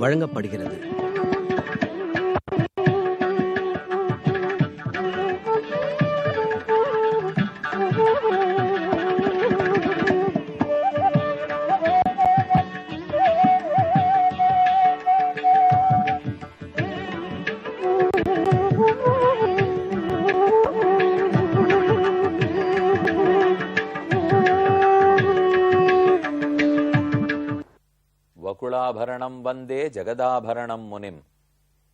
வழங்கப்படுகிறது. வகுளாபரணம் வந்தே ஜெகதாபரணம் முனிம்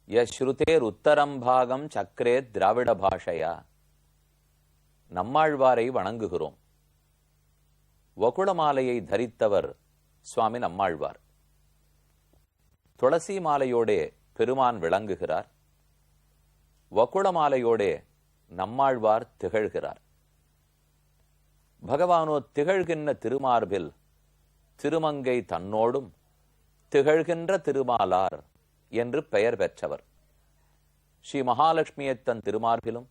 யஸ்ருதேர் உத்தரம் பாகம் சக்கரே திராவிட பாஷையா. நம்மாழ்வாரை வணங்குகிறோம். வகுளமாலையை தரித்தவர் சுவாமி நம்மாழ்வார். துளசி மாலையோடே பெருமான் விளங்குகிறார். வகுளமாலையோடே நம்மாழ்வார் திகழ்கிறார். பகவானோ திகழ்கின்ற திருமார்பில் திருமங்கை தன்னோடும் திகழ்கின்ற திருமாலார் என்று பெயர் பெற்றவர். ஸ்ரீ மகாலட்சுமியை தன் திருமார்பிலும்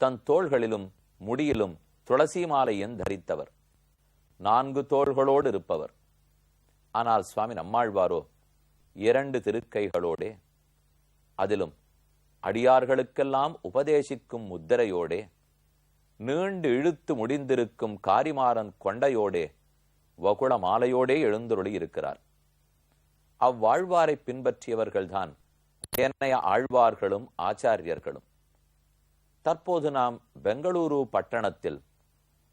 தன் தோள்களிலும் முடியிலும் துளசி மாலையும் தரித்தவர். 4 தோள்களோடு இருப்பவர். ஆனால் சுவாமி நம்மாழ்வாரோ 2 திருக்கைகளோடே, அதிலும் அடியார்களுக்கெல்லாம் உபதேசிக்கும் முத்திரையோடே, நீண்டு இழுத்து முடிந்திருக்கும் காரிமாறன் கொண்டையோடே, வகுள மாலையோடே எழுந்தருளி இருக்கிறார். அவ்வாழ்வாரை பின்பற்றியவர்கள்தான் ஏனைய ஆழ்வார்களும் ஆச்சாரியர்களும். தற்போது நாம் பெங்களூரு பட்டணத்தில்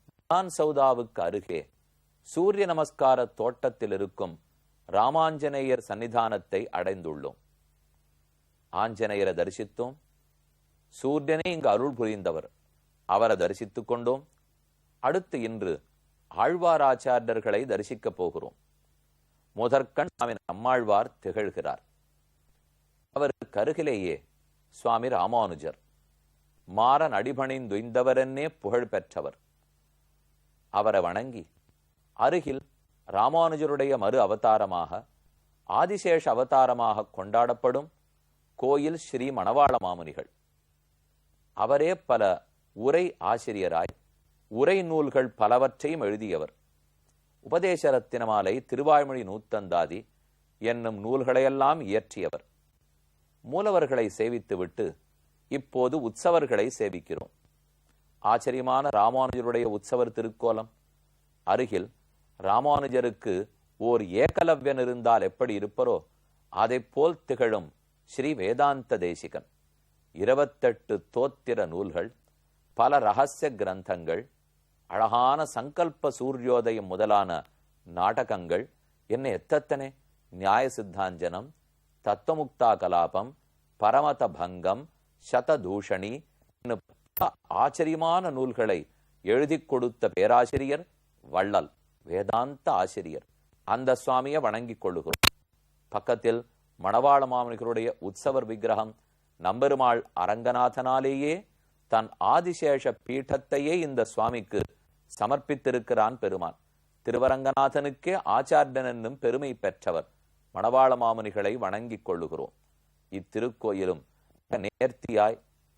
விதான் சௌதாவுக்கு அருகே சூரிய நமஸ்கார தோட்டத்தில் இருக்கும் ராமாஞ்சநேயர் சன்னிதானத்தை அடைந்துள்ளோம். ஆஞ்சநேயரை தரிசித்தோம். சூரியனே இங்கு அருள் புரிந்தவர், அவரை தரிசித்துக் கொண்டோம். அடுத்து இன்று ஆழ்வாராச்சாரியர்களை தரிசிக்கப் போகிறோம். முதற்கண் சுவாமி நம்மாழ்வார் திகழ்கிறார். அவருக்கு அருகிலேயே சுவாமி ராமானுஜர், மாறன் அடிபணிந்துய்ந்தவரென்னே புகழ் பெற்றவர். அவரை வணங்கி அருகில் ராமானுஜருடைய மறு அவதாரமாக ஆதிசேஷ அவதாரமாக கொண்டாடப்படும் கோயில் ஸ்ரீ மணவாள மாமுனிகள். அவரே பல உரை ஆசிரியராய் உரை நூல்கள் பலவற்றையும் எழுதியவர். உபதேச ரத்தினமாலை, திருவாய்மொழி நூத்தந்தாதி என்னும் நூல்களையெல்லாம் இயற்றியவர். மூலவர்களை சேவித்துவிட்டு இப்போது உற்சவர்களை சேவிக்கிறோம். ஆச்சரியமான ராமானுஜருடைய உற்சவர் திருக்கோலம். அருகில் ராமானுஜருக்கு ஓர் ஏகலவ்யன் இருந்தால் எப்படி இருப்பரோ அதைப்போல் திகழும் ஸ்ரீ வேதாந்த தேசிகன். 28 தோத்திர நூல்கள், பல ரகசிய கிரந்தங்கள், அழகான சங்கல்ப சூரியோதயம் முதலான நாடகங்கள், என்ன எத்தனை நியாய சித்தாஞ்சனம், தத்துவமுக்தா கலாபம், பரமத பங்கம், சததூஷணி ஆச்சரியமான நூல்களை எழுதி கொடுத்த பேராசிரியர் வள்ளல், வேதாந்த ஆசிரியர். அந்த சுவாமியை வணங்கிக் கொள்ளுகிறோம். பக்கத்தில் மணவாள மாமுனிகளுடைய உற்சவர் விக்கிரகம். நம்பெருமாள் அரங்கநாதனாலேயே தன் ஆதிசேஷ பீഠத்தையே இந்த சுவாமிக்கு சமர்ப்பித்திருக்கிறான் பெருமான். திருவரங்கநாதனுக்கே ஆச்சாரியன் என்னும் பெருமை பெற்றவர். மணவாள மாமுனிகளை வணங்கிக் கொள்ளுகிறோம். இத்திருக்கோயிலும் நேர்த்தியாய்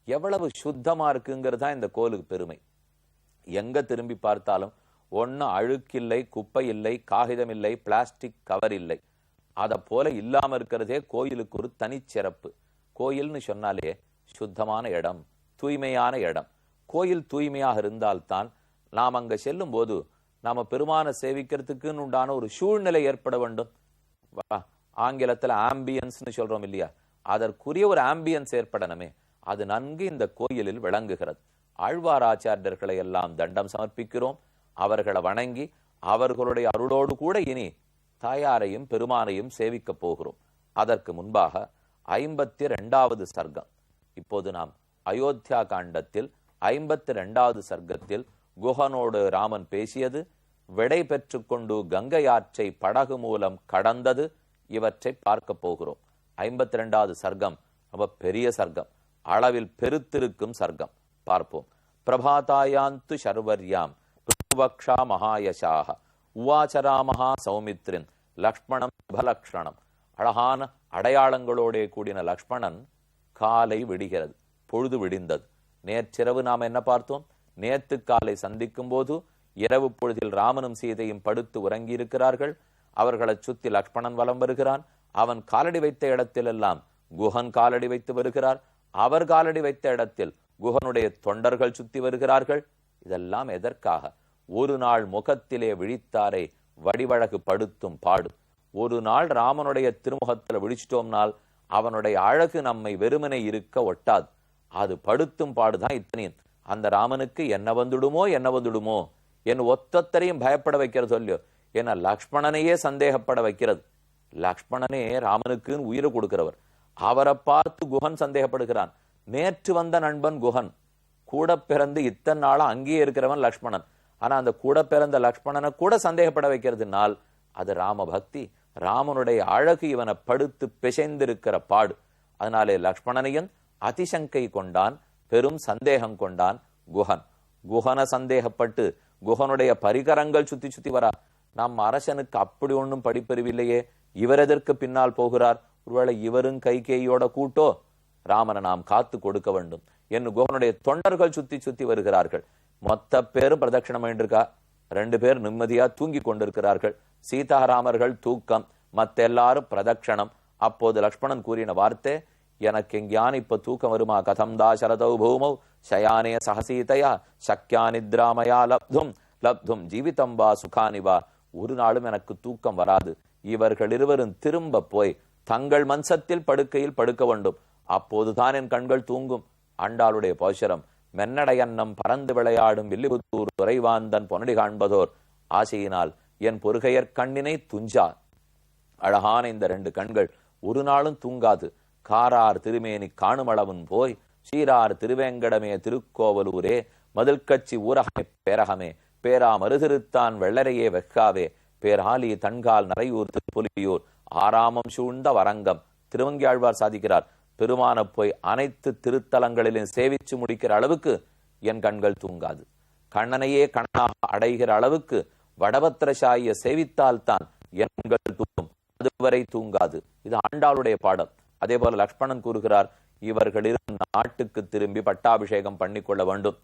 எவ்வளவு சுத்தமா இருக்குங்கிறதா இந்த கோயிலுக்கு பெருமை. எங்க திரும்பி பார்த்தாலும் ஒன்னு அழுக்கில்லை, குப்பை இல்லை, காகிதம் இல்லை, பிளாஸ்டிக் கவர் இல்லை. அத போல இல்லாம இருக்கிறதே கோயிலுக்கு ஒரு தனிச்சிறப்பு. கோயில்னு சொன்னாலே சுத்தமான இடம், தூய்மையான இடம். கோயில் தூய்மையாக இருந்தால்தான் நாம் அங்க செல்லும் போது நாம பெருமான சேவிக்கிறதுக்குன்னு உண்டான ஒரு சூழ்நிலை ஏற்பட வேண்டும். ஆங்கிலத்துல ஆம்பியன்ஸ்னு சொல்றோம் இல்லையா, அதற்குரிய ஒரு ஆம்பியன்ஸ் ஏற்படணுமே. அது நன்கு இந்த கோயிலில் விளங்குகிறது. ஆழ்வாராச்சாரியர்களை எல்லாம் தண்டம் சமர்ப்பிக்கிறோம். அவர்களை வணங்கி அவர்களுடைய அருளோடு கூட இனி தாயாரையும் பெருமானையும் சேவிக்க போகிறோம். அதற்கு முன்பாக 52வது சர்க்கம். இப்போது நாம் அயோத்தியா காண்டத்தில் 52வது சர்க்கத்தில் குஹனோடு ராமன் பேசியது, விடை பெற்று கொண்டு கங்கை ஆற்றை படகு மூலம் கடந்தது, இவற்றை பார்க்க போகிறோம். 52வது சர்க்கம் ரொம்ப பெரிய சர்க்கம், அளவில் பெருத்திருக்கும் சர்க்கம். பார்ப்போம். பிரபாதாயாந்து சர்வர்யாம் பிருவக்ஷா மகாயசாக உவாச்சராமஹா சௌமித்ரின் லக்ஷ்மணம் சுபலக்ஷணம். அழகான அடையாளங்களோட கூடின லக்ஷ்மணன் காலை விடுகிறது, பொழுது விடிந்தது. நேற்றிரவு நாம் என்ன பார்த்தோம்? நேத்து காலை சந்திக்கும் போது இரவு பொழுதில் ராமனும் சீதையும் படுத்து உறங்கி இருக்கிறார்கள். அவர்களை சுத்தி லக்ஷ்மணன் வலம் வருகிறான். அவன் காலடி வைத்த இடத்திலெல்லாம் குஹன் காலடி வைத்து வருகிறார். அவர் காலடி வைத்த இடத்தில் குஹனுடைய தொண்டர்கள் சுத்தி வருகிறார்கள். இதெல்லாம் எதற்காக? ஒரு நாள் முகத்திலே விழித்தாரை வடிவழகு படுத்தும் பாடு. ஒரு நாள் ராமனுடைய திருமுகத்துல விழிச்சிட்டோம்னால் அவனுடைய அழகு நம்மை வெறுமனை இருக்க ஒட்டாது. அது படுத்தும் பாடுதான் இத்தனையும். அந்த ராமனுக்கு என்ன வந்துடுமோ என்ன வந்துடுமோ என் ஒத்தத்தரையும் பயப்பட வைக்கிறது இல்லையோ. ஏன்னா லக்ஷ்மணனையே சந்தேகப்பட வைக்கிறது. லக்ஷ்மணனே ராமனுக்குன்னு உயிரை கொடுக்கிறவர். அவரை பார்த்து குஹன் சந்தேகப்படுகிறான். நேற்று வந்த நண்பன் குஹன், கூட பிறந்து இத்தனை நாளா அங்கேயே இருக்கிறவன் லக்ஷ்மணன். ஆனா அந்த கூட பிறந்த லக்ஷ்மணனை கூட சந்தேகப்பட வைக்கிறதுனால் அது ராம பக்தி. ராமனுடைய அழகு இவனை படுத்து பிசைந்திருக்கிற பாடு. அதனாலே லக்ஷ்மணனையும் அதிசங்கை கொண்டான், பெரும் சந்தேகம் கொண்டான் குஹன். குஹன சந்தேகப்பட்டு குஹனுடைய பரிகரங்கள் சுத்தி சுத்தி வரா. நம் அரசனுக்கு அப்படி ஒன்றும் படிப்பறிவில்லையே, இவர் எதற்கு பின்னால் போகிறார்? ஒருவேளை இவரும் கைகேயோட கூட்டோ? ராமனை நாம் காத்து கொடுக்க வேண்டும் என்று குஹனுடைய தொண்டர்கள் சுத்தி சுத்தி வருகிறார்கள். மொத்த பேரும் பிரதட்சணம் பண்ணிருக்கா. 2 பேர் நிம்மதியா தூங்கி கொண்டிருக்கிறார்கள். சீதாராமர்கள் தூக்கம், மத்த எல்லாரும் பிரதட்சணம். அப்போது லக்ஷ்மணன் கூறின வார்த்தை, எனக்கு எங்கேயான இப்ப தூக்கம் வருமா? கதம் தாசரதௌ பூமௌ சயானே சகசீதையா சக்யா நித்ராமயா லப்தும் லப்தும் ஜீவிதம் வா சுகானிவா. ஒரு நாளும் எனக்கு தூக்கம் வராது. இவர்கள் இருவரும் திரும்ப போய் தங்கள் மன்சத்தில் படுக்கையில் படுக்க வேண்டும். அப்போதுதான் என் கண்கள் தூங்கும். ஆண்டாளுடைய போஷரம், மென்னடையன்னம் பறந்து விளையாடும் வில்லிபுத்தூர் துறைவாந்தன் பொன்னடி காண்பதோர் ஆசையினால் என் பொறுகையற் கண்ணினை துஞ்சா. அழகான இந்த 2 கண்கள் ஒரு நாளும் தூங்காது. காரார் திருமேனி காணுமளவன் போய் சீரார் திருவேங்கடமே திருக்கோவலூரே மதில் கட்சி ஊரகமே பேரகமே பேரா மருதிருத்தான் வெள்ளரையே வெக்காவே பேராலி தன்கால் நரையூர் திருப்புலியூர் ஆராமம் சூழ்ந்த வரங்கம். திருவங்கியாழ்வார் சாதிக்கிறார், பெருமான போய் அனைத்து திருத்தலங்களிலும் சேவிச்சு முடிக்கிற அளவுக்கு என் கண்கள் தூங்காது. கண்ணனையே கண்ணாக அடைகிற அளவுக்கு வடபத்திரசாயிய சேவித்தால் தான் என் கண்கள் தூங்கும், அதுவரை தூங்காது. இது ஆண்டாளுடைய பாடம். அதே போல லக்ஷ்மணன் கூறுகிறார், இவர்களிடம் நாட்டுக்கு திரும்பி பட்டாபிஷேகம் பண்ணிக்கொள்ள வேண்டும்,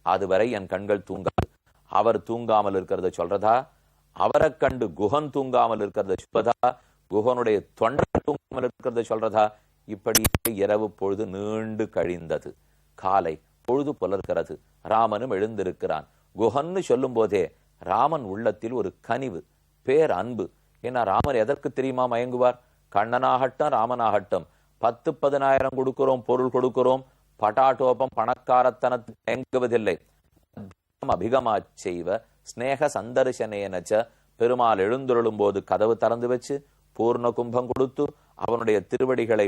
அதுவரை என் கண்கள் தூங்காது. அவர் தூங்காமல் இருக்கிறத சொல்றதா? அவரை கண்டு குஹன் தூங்காமல் இருக்கிறத சொல்றதா? குஹனுடைய தொண்டர் தூங்காமல் இருக்கிறத சொல்றதா? இப்படி இரவு பொழுது நீண்டு கழிந்தது. காலை பொழுது புலர்கிறது. ராமனும் எழுந்திருக்கிறான். குஹன்னு சொல்லும் போதே ராமன் உள்ளத்தில் ஒரு கனிவு, பேர் அன்பு. ஏன்னா ராமன் எதற்கு தெரியுமா மயங்குவார்? கண்ணனாகட்டும் ராமனாகட்டும் 10,000 கொடுக்கிறோம், பொருள் கொடுக்கிறோம், பட்டாட்டோபம் பணக்காரத்தனத்துக்கு மயங்குவதில்லை. அபிகமாச் செய்வ ஸ்நேக சந்தர்சனேனச்ச. பெருமாள் எழுந்துருளும் போது கதவு திறந்து வச்சு பூர்ண கும்பம் கொடுத்து அவனுடைய திருவடிகளை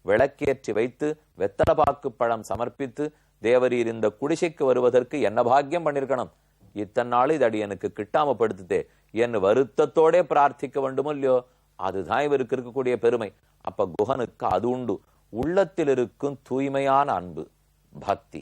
விளக்கேற்றி வைத்து வெத்தலபாக்கு பழம் சமர்ப்பித்து, தேவரீர் இந்த குடிசைக்கு வருவதற்கு என்ன பாக்கியம் பண்ணிருக்கணும், இத்தனை நாள் இது அடி எனக்கு கிட்டாம படுத்துதே என்று வருத்தத்தோட பிரார்த்திக்க வேண்டுமோ இல்லையோ? அதுதான் இவருக்கு இருக்கக்கூடிய பெருமை. அப்ப குஹனுக்கு அது உண்டு. உள்ளத்தில் இருக்கும் தூய்மையான அன்பு, பக்தி,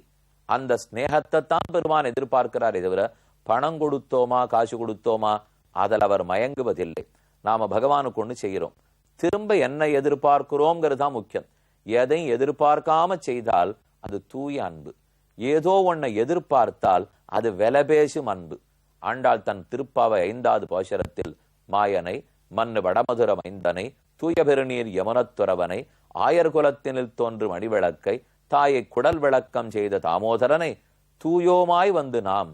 அந்த ஸ்நேகத்தை தான் பெருமான் எதிர்பார்க்கிறாரே தவிர பணம் கொடுத்தோமா காசு கொடுத்தோமா அதில் அவர் மயங்குவதில்லை. நாம பகவானுக்கு ஒண்ணு செய்கிறோம், திரும்ப என்ன எதிர்பார்க்கிறோம்ங்கிறது தான் முக்கியம். எதையும் எதிர்பார்க்காம செய்தால் அது தூய அன்பு. ஏதோ ஒன்னை எதிர்பார்த்தால் அது விலை பேசும் அன்பு. ஆண்டாள் தன் திருப்பாவை 5வது பாசுரத்தில் மாயனை மண்ணு வடமதுர மைந்தனை தூய பெருநீர் யமுனத்துறவனை ஆயர் குலத்தினில் தோன்றும் அடிவிளக்கை தாயை குடல் விளக்கம் செய்த தாமோதரனை தூயோமாய் வந்து நாம்.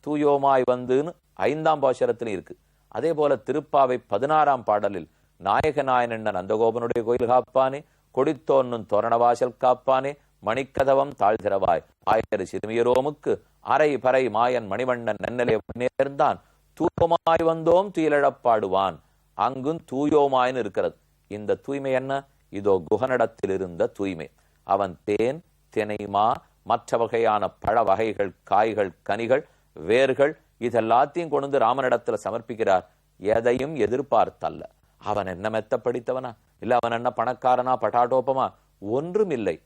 தூயோமாய் வந்துன்னு 5ஆம் பாசுரத்திலும் இருக்கு. அதே போல திருப்பாவை 16ஆம் பாடலில் நாயகநாயனன் நந்தகோபனுடைய கோயில் காப்பானே, கொடித்தோன்னும் தோரணவாசல் காப்பானே, மணிக்கதவம் தாழ்திரவாய் ஆயர் சிறுமியரோமுக்கு அரை பறை மாயன் மணிவண்ணன் நன்னலே நேர்ந்தான் தூயோமாய் வந்தோம் துயிலழப்பாடுவான். அங்கும் தூயோமாயின்னு இருக்கிறது. இந்த தூய்மை என்ன? இதோ குஹனிடத்தில் இருந்த தூய்மை. அவன் தேன், தினைமா, மற்ற வகையான பழ வகைகள், காய்கள், கனிகள், வேர்கள் இதெல்லாத்தையும் கொண்டு ராமனிடத்துல சமர்ப்பிக்கிறார். எதையும் எதிர்பார்த்தல்ல. அவன் என்ன மெத்த படித்தவனா, இல்ல அவன் என்ன பணக்காரனா, பட்டாட்டோப்பமா? ஒன்றும் இல்லை,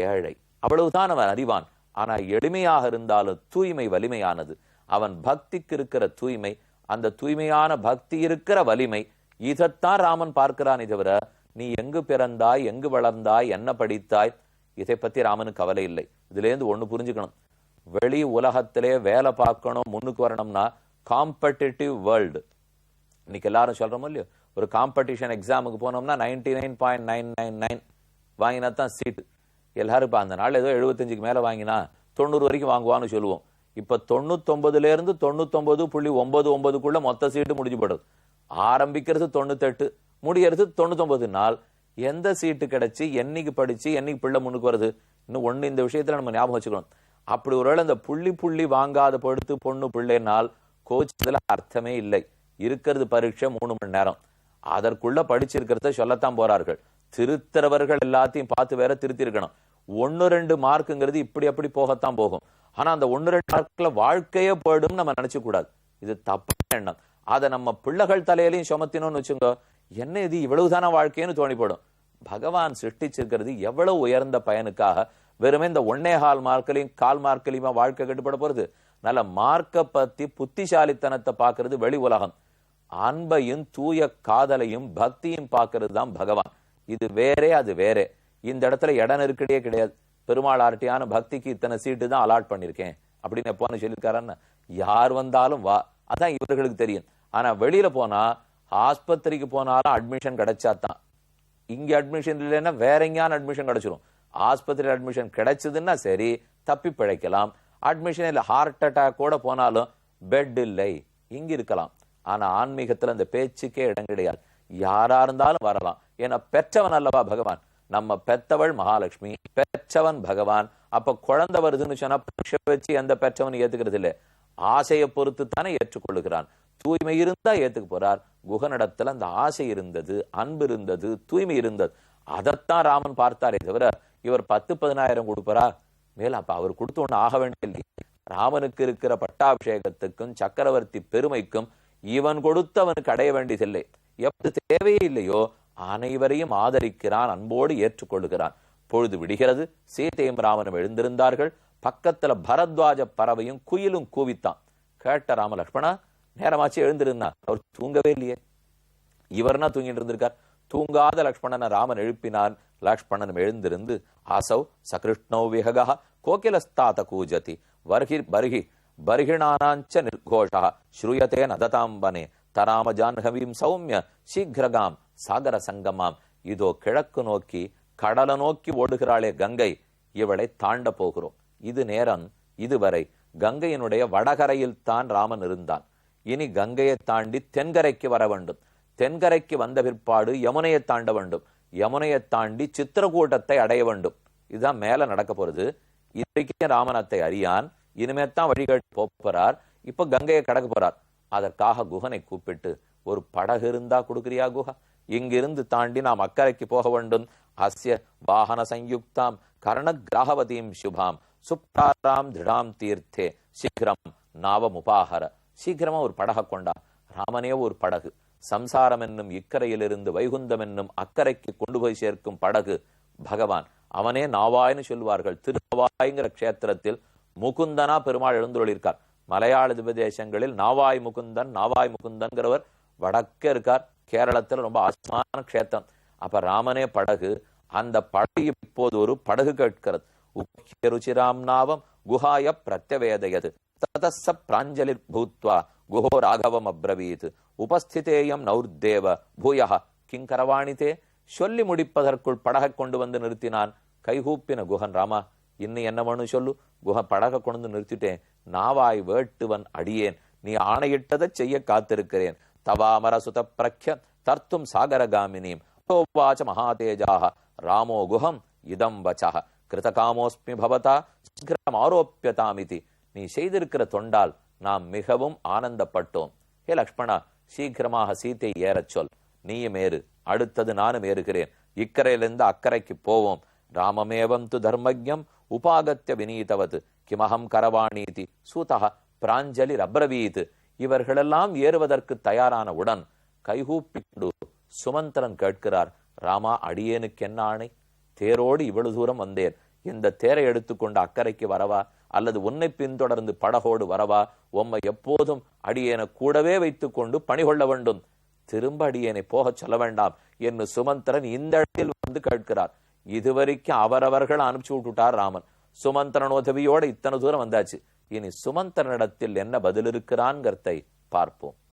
ஏழை. அவ்வளவுதான் அவன் அறிவான். ஆனா எளிமையாக இருந்தாலும் தூய்மை வலிமையானது. அவன் பக்திக்கு இருக்கிற தூய்மை, அந்த தூய்மையான பக்தி இருக்கிற வலிமை, இதைத்தான் ராமன் பார்க்கிறான். தவிர நீ எங்கு பிறந்தாய், எங்கு வளர்ந்தாய், என்ன படித்தாய், இதை பத்தி ராமனுக்கு கவலை இல்லை. இதுல இருந்து ஒண்ணு புரிஞ்சுக்கணும், வெளி உலகத்திலே வேலை பார்க்கணும், முன்னுக்கு வரணும்னா காம்படிட்டிவ் வேர்ல்டு. இன்னைக்கு எல்லாரும் சொல்றோமோ இல்லையோ, ஒரு காம்படிஷன் எக்ஸாமுக்கு போனோம்னா 99.999 வாங்கினா தான் சீட்டு. எல்லாரும் இப்ப அந்த நாள் ஏதோ 75க்கு மேல வாங்கினா 90 வரைக்கும் வாங்குவான்னு சொல்லுவோம். இப்ப 99ல இருந்து 99.99க்குள்ள மொத்த சீட்டு முடிஞ்சு போடுது. ஆரம்பிக்கிறது 98, முடியறது 99 நாள். எந்த சீட்டு கிடைச்சி என்னைக்கு படிச்சு என்னைக்கு பிள்ளை முன்னுக்கு வருது? இன்னும் ஒண்ணு இந்த விஷயத்துல நம்ம ஞாபகம் வச்சுக்கணும். அப்படி ஒருவேளை இந்த புள்ளி வாங்காத படுத்து பொண்ணு பிள்ளைனால் கோச்சதுல அர்த்தமே இல்லை. இருக்கிறது பரீட்சை 3 மணி நேரம். அதற்குள்ள படிச்சிருக்கிறத சொல்லத்தான் போறார்கள். திருத்தரவர்கள் எல்லாத்தையும் பார்த்து வேற திருத்தி இருக்கணும். 1-2 மார்க்குங்கிறது இப்படி அப்படி போகத்தான் போகும். ஆனா அந்த 1-2 மார்க்ல வாழ்க்கையே போயிடும் நம்ம நினைச்சு கூடாது. இது தப்பு எண்ணம். அதை நம்ம பிள்ளைகள் தலையிலையும் சுமத்தினோம்னு வச்சுங்க, என்ன இது இவ்வளவுதான வாழ்க்கைன்னு தோணி போடும். பகவான் சிருஷ்டிச்சிருக்கிறது எவ்வளவு உயர்ந்த பயனுக்காக. வெறுமே இந்த 1.25 மார்க்கிலையும் 1/4 மார்க்கிலையுமா வாழ்க்கை கட்டுப்பட போறது? நல்ல மார்க்க பத்தி புத்திசாலித்தனத்தை பாக்குறது வெளி உலகம். அன்பையும் தூய காதலையும் பக்தியும் பாக்குறது தான் பகவான். இது வேறே அது வேறே. இந்த இடத்துல இட நெருக்கடியே கிடையாது. பெருமாள் ஆர்ட்டியான பக்திக்கு இத்தனை சீட்டு தான் அலாட் பண்ணிருக்கேன் அப்படின்னு எப்போன்னு சொல்லியிருக்காருன்னு. யார் வந்தாலும் வா, அதான் இவர்களுக்கு தெரியும். ஆனா வெளியில போனா ஆஸ்பத்திரிக்கு போனாலும் அட்மிஷன் கிடைச்சாதான். இங்க அட்மிஷன் இல்லைன்னா வேற எங்கேயான அட்மிஷன் கிடைச்சிரும். ஆஸ்பத்திரி அட்மிஷன் கிடைச்சதுன்னா சரி, தப்பி பிழைக்கலாம். அட்மிஷன் இல்ல, ஹார்ட் அட்டாக் கூட போனாலும் பெட் இல்லை, இங்க இருக்கலாம். ஆனா ஆன்மீகத்துல அந்த பேச்சுக்கே இடம் கிடையாது. யாரா இருந்தாலும் வரலாம். ஏன்னா பெற்றவன் அல்லவா பகவான். நம்ம பெத்தவள் மகாலட்சுமி, பெற்றவன் பகவான். அப்ப குழந்தை வருதுன்னு சொன்னா பரீட்சை வச்சு எந்த பெற்றவன் ஏத்துக்கிறது இல்லை. ஆசையை பொறுத்து தானே ஏற்றுக்கொள்ளுகிறான். தூய்மை இருந்தா ஏத்துக்கு போறார். குகனிடத்துல அந்த ஆசை இருந்தது, அன்பு இருந்தது, தூய்மை இருந்தது. அதைத்தான் ராமன் பார்த்தாரே தவிர இவர் 10-15 கொடுப்பாரா மேல. அப்ப அவர் கொடுத்து ஒண்ணு ஆக வேண்டிய ராமனுக்கு இருக்கிற பட்டாபிஷேகத்துக்கும் சக்கரவர்த்தி பெருமைக்கும் இவன் கொடுத்து அவனுக்கு அடைய வேண்டியதில்லை. எப்ப தேவையே இல்லையோ அனைவரையும் ஆதரிக்கிறான், அன்போடு ஏற்றுக்கொள்ளுகிறான். பொழுது விடுகிறது. சீதையும் ராமனும் எழுந்திருந்தார்கள். பக்கத்துல பரத்வாஜ பறவையும் குயிலும் கூவித்தான். கேட்ட ராம லக்ஷ்மணா, நேரமாச்சு எழுந்திருந்தார். அவர் தூங்கவே இல்லையே. இவர்னா தூங்கிட்டு இருந்திருக்கார். தூங்காத லக்ஷ்மணனை ராமன் எழுப்பினான். லக்ஷ்மணன் எழுந்திருந்து ஆசௌ சகிருஷ்ணோ விஹகா கோகிலஸ்தாத கூஜதி வர்ஹி பர்ஹிணானாஞ்ச நிர்கோஷா ஸ்ரூயதே நததாம்பனே தராம ஜான்ஹவீம் சௌமிய சீக்கிரகாம் சாகர சங்கமாம். இதோ கிழக்கு நோக்கி கடலை நோக்கி ஓடுகிறாளே கங்கை, இவளை தாண்ட போகிறோம். இது நேரம். இதுவரை கங்கையினுடைய வடகரையில் தான் ராமன் இருந்தான். இனி கங்கையை தாண்டி தென்கரைக்கு வர வேண்டும். தென்கரைக்கு வந்த பிற்பாடு யமுனையை தாண்ட வேண்டும். யமுனையை தாண்டி சித்திரக்கூட்டத்தை அடைய வேண்டும். இதுதான் மேல நடக்க போறது. இன்றைக்கு ராமனத்தை அறியான். இனிமேத்தான் வழிகட்டு போறார். இப்ப கங்கையை கடக்க போறார். அதற்காக குகனை கூப்பிட்டு, ஒரு படகு இருந்தா கொடுக்குறியா குஹா? இங்கிருந்து தாண்டி நாம் அக்கறைக்கு போக வேண்டும். அஸ்ய வாகன சயுக்தாம் கர்ண கிராகவதீம் சுபாம் சுப்ராராம் திருடாம் தீர்த்தே சீக்கிரம் நாவம் உபாகர. சீக்கிரமா ஒரு படகை கொண்டா. ராமனே ஒரு படகு. சம்சாரம் என்னும் இக்கரையிலிருந்து வைகுந்தம் என்னும் அக்கறைக்கு கொண்டு போய் சேர்க்கும் படகு பகவான். அவனே நாவாய்னு சொல்வார்கள். திருநாவாய்ங்கிற கஷேத்திரத்தில் முகுந்தனா பெருமாள் எழுந்துள்ளிருக்கார். மலையாள திபதேசங்களில் நாவாய் முகுந்தன்கிறவர் வடக்கே இருக்கார். கேரளத்தில் ரொம்ப ஆசமான கஷேத்திரம். அப்ப ராமனே படகு. அந்த படகு இப்போது ஒரு படகு கேட்கிறது. ருச்சிராம் நாவம் குஹாய பிரத்யவேதயது ததஸ்ஸ பிராஞ்சலிர் பூத்வா குஹோ ராகவம் அப்ரவீத் உபஸ்திதேயம் நௌர்தேவ பூயஹ கிங்கரவாணிதே. சொல்லி முடிப்பதற்குள் படகை கொண்டு வந்து நிறுத்தினான். கைகூப்பின குஹன், ராமா இன்னும் என்ன வேணும் சொல்லு. குஹ படகை கொண்டு நிறுத்திட்டேன். நாவாய் வேட்டுவன் அடியேன். நீ ஆணையிட்டதை செய்ய காத்திருக்கிறேன். தவாமர சுத பிரக்ய தர்த்தும் சாகரகாமினீம் வாச்ச மகாதேஜாக ராமோ குஹம் இதம் வச்சஹ கிருதகாமோஸ்மி பவதா சீக்கிரம் ஆரோப்பியதாமிதி. நீ செய்திருக்கிற தொண்டால் நாம் மிகவும் ஆனந்தப்பட்டோம். ஹே லக்ஷ்மணா, சீக்கிரமாக சீத்தை ஏறச் சொல். நீயும் ஏறு, அடுத்தது நானும் ஏறுகிறேன். இக்கரையிலிருந்து அக்கறைக்கு போவோம். ராமமேவம் து தர்மஜ்யம் உபாகத்திய வினீதவது கிமகம் கரவாணீதி சூதா பிராஞ்சலி ரப்ரவீத். இவர்களெல்லாம் ஏறுவதற்கு தயாரான உடன் கைகூப்பிண்டு சுமந்திரன் கேட்கிறார், ராமா அடியேனுக்கு என்ன ஆணை? தேரோடு இவ்வளவு தூரம் வந்தேன். இந்த தேரை எடுத்துக்கொண்டு அக்கறைக்கு வரவா, அல்லது உன்னை பின்தொடர்ந்து படகோடு வரவா? உம்மை எப்போதும் அடியேனை கூடவே வைத்துக் கொண்டு பணிகொள்ள வேண்டும். திரும்ப அடியேனை போகச் சொல்ல வேண்டாம் என்று சுமந்திரன் இந்த இடத்தில் வந்து கேட்கிறார். இதுவரைக்கும் அவரவர்கள் அனுப்பிச்சு விட்டுட்டார் ராமன். சுமந்திரன் உதவியோட இத்தனை தூரம் வந்தாச்சு. இனி சுமந்திரனிடத்தில் என்ன பதில் இருக்கிறான்கிறதை பார்ப்போம்.